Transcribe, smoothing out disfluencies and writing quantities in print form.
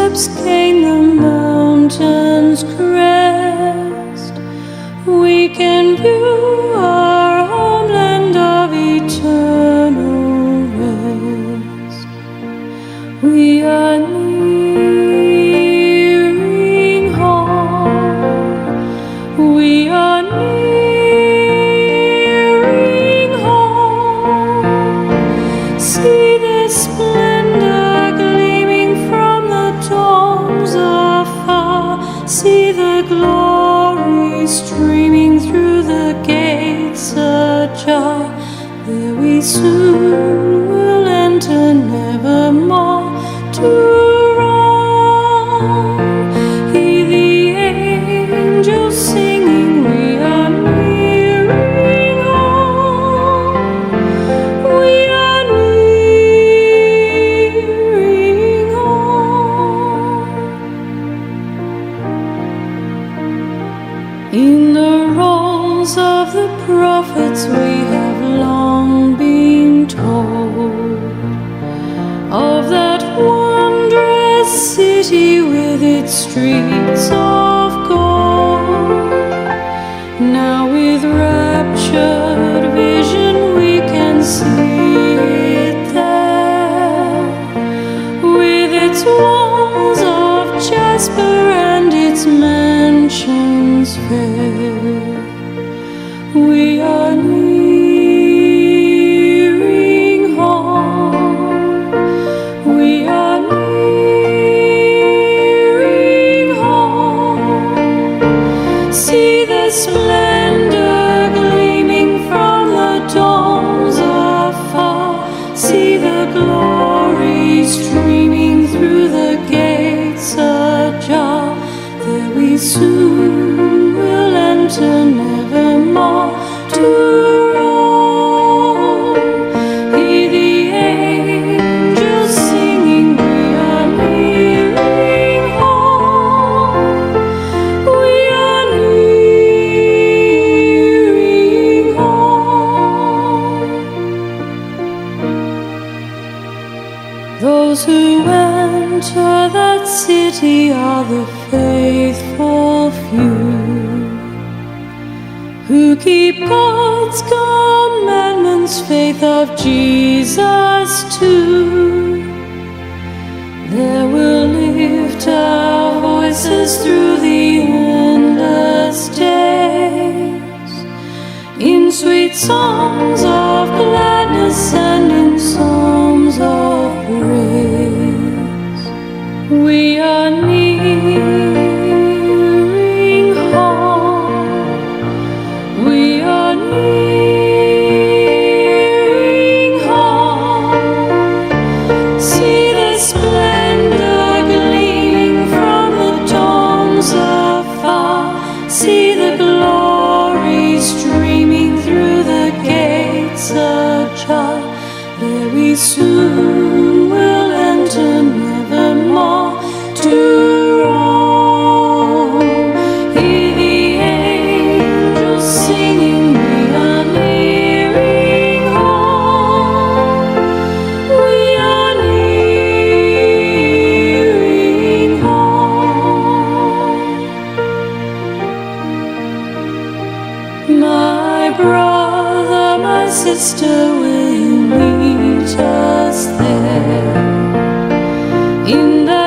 footsteps gain the mountain's crest, we can view our homeland of eternal rest. We are nearing home. We are nearing home. See the splendor gleaming from the domes afar. See the glory streaming through the gates ajar. There we soon will enter, nevermore to roam. Hear the angels singing, we are nearing home. We are nearing home. In the rolls of the prophets we have long been told of that wondrous city with its streets of gold. Now with raptured vision we can see it there, with its walls of jasper and its mansions fair. We are nearing home. We are nearing home. See the splendor gleaming from the domes afar. See the glory streaming through the gates ajar. There we soon will enter, nevermore to roam. Hear the angels singing, we are nearing home. We are nearing home. Those who enter that city are the faithful few, who keep God's commandments, faith of Jesus too. There we'll lift our voices through the endless days, in sweet songs of gladness and in psalms of praise. We are nearing home. We are nearing home. See the splendor gleaming from the domes afar. See the glory streaming through the gates ajar. There we soon will enter, nevermore to roam. Hear the angels singing, we are nearing home. We are nearing home. My brother, my sister, will you meet us there in the